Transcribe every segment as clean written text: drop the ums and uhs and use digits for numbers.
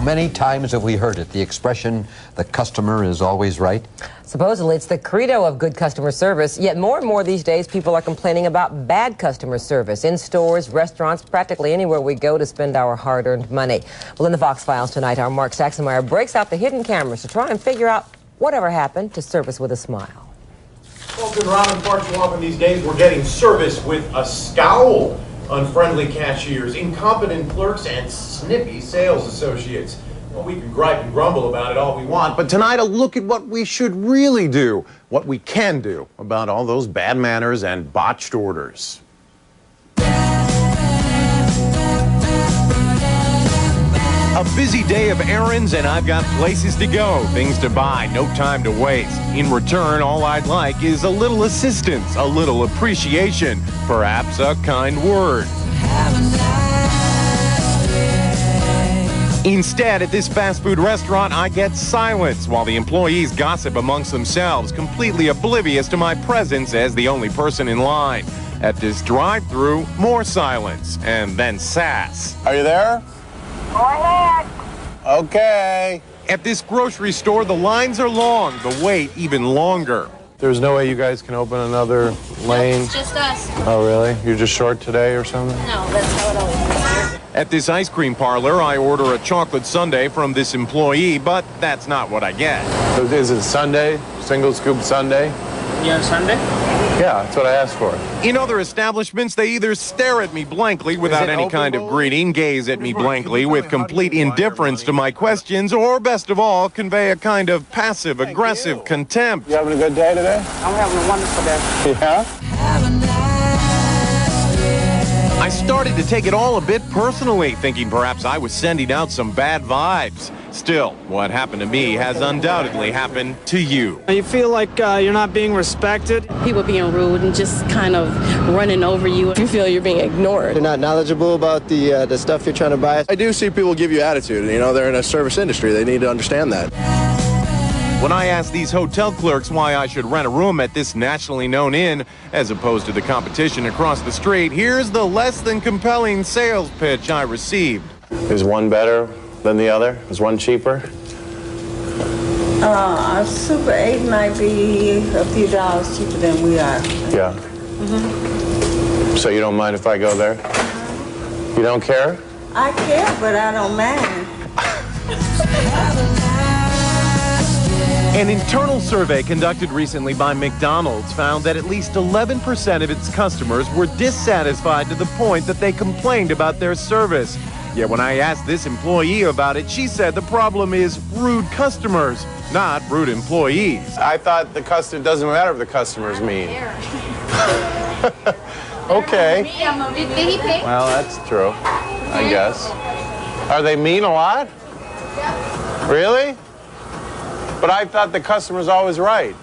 many times have we heard it, the expression, the customer is always right? Supposedly, it's the credo of good customer service, yet more and more these days, people are complaining about bad customer service in stores, restaurants, practically anywhere we go to spend our hard-earned money. Well, in the Fox Files tonight, our Mark Saxenmeyer breaks out the hidden cameras to try and figure out whatever happened to service with a smile. Folks in Robin Park so often these days, we're getting service with a scowl. Unfriendly cashiers, incompetent clerks, and snippy sales associates. Well, we can gripe and grumble about it all we want, but tonight a look at what we should really do, what we can do about all those bad manners and botched orders. A busy day of errands and I've got places to go, things to buy, no time to waste. In return, all I'd like is a little assistance, a little appreciation, perhaps a kind word. Instead, at this fast food restaurant, I get silence while the employees gossip amongst themselves, completely oblivious to my presence as the only person in line. At this drive-thru, more silence, and then sass. Are you there? Go ahead. Okay. At this grocery store, the lines are long, the wait even longer. There's no way you guys can open another lane? It's just us. Oh, really? You're just short today or something? No, that's how it always is. At this ice cream parlor, I order a chocolate sundae from this employee, but that's not what I get. So is it Sunday? Single scoop Sunday? Yeah, Sunday? Yeah, that's what I asked for. In other establishments, they either stare at me blankly without any kind of greeting, gaze at me blankly with complete indifference to my questions, or best of all, convey a kind of passive-aggressive contempt. You having a good day today? I'm having a wonderful day. Yeah? I started to take it all a bit personally, thinking perhaps I was sending out some bad vibes. Still, what happened to me has undoubtedly happened to you. You feel like you're not being respected? People being rude and just kind of running over you. You feel you're being ignored. They're not knowledgeable about the stuff you're trying to buy. I do see people give you attitude. You know, they're in a service industry. They need to understand that. When I asked these hotel clerks why I should rent a room at this nationally known inn, as opposed to the competition across the street, here's the less than compelling sales pitch I received. Is one better than the other? Is one cheaper? Super 8 might be a few dollars cheaper than we are. Yeah. So you don't mind if I go there? You don't care? I care, but I don't mind. An internal survey conducted recently by McDonald's found that at least 11% of its customers were dissatisfied to the point that they complained about their service. Yet when I asked this employee about it, she said the problem is rude customers, not rude employees. I thought the customer doesn't matter if the customer's mean. Okay. Did he pay? Well, that's true, I guess. Are they mean a lot? Really? But I thought the customer's always right.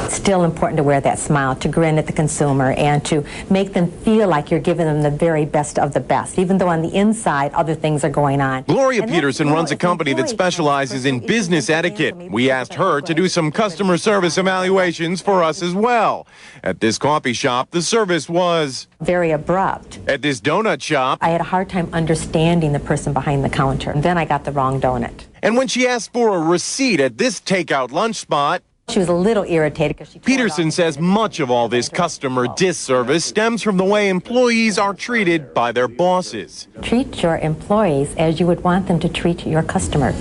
It's still important to wear that smile, to grin at the consumer, and to make them feel like you're giving them the very best of the best, even though on the inside other things are going on. Gloria Petersen runs a company that specializes in business etiquette. We asked her to do some customer service evaluations for us as well. At this coffee shop, the service was very abrupt. At this donut shop, I had a hard time understanding the person behind the counter, and then I got the wrong donut. And when she asked for a receipt at this takeout lunch spot, she was a little irritated because she Petersen says much of all this customer disservice stems from the way employees are treated by their bosses. Treat your employees as you would want them to treat your customers.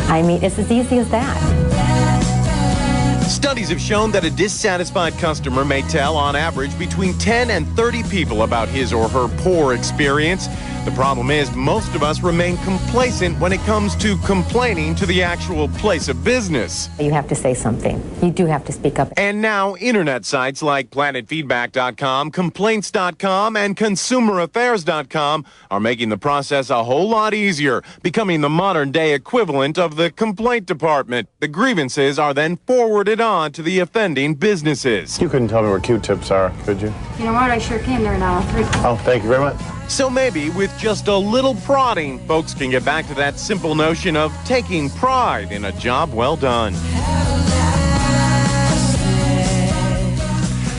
I mean, it's as easy as that. Studies have shown that a dissatisfied customer may tell on average between 10 and 30 people about his or her poor experience. The problem is most of us remain complacent when it comes to complaining to the actual place of business. You have to say something. You do have to speak up. And now internet sites like planetfeedback.com, complaints.com, and consumeraffairs.com are making the process a whole lot easier, becoming the modern-day equivalent of the complaint department. The grievances are then forwarded on to the offending businesses. You couldn't tell me where Q-tips are, could you? You know what? I sure can. They're in aisle 3. Oh, thank you very much. So maybe with just a little prodding, folks can get back to that simple notion of taking pride in a job well done.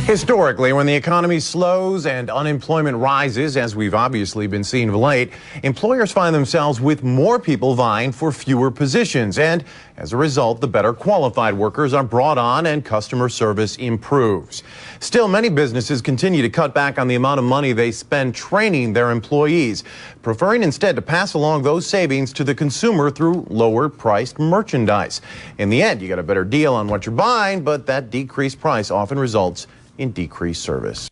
Historically, when the economy slows and unemployment rises, as we've obviously been seeing of late, employers find themselves with more people vying for fewer positions. And as a result, the better qualified workers are brought on and customer service improves. Still, many businesses continue to cut back on the amount of money they spend training their employees, preferring instead to pass along those savings to the consumer through lower priced merchandise. In the end, you get a better deal on what you're buying, but that decreased price often results in decreased service.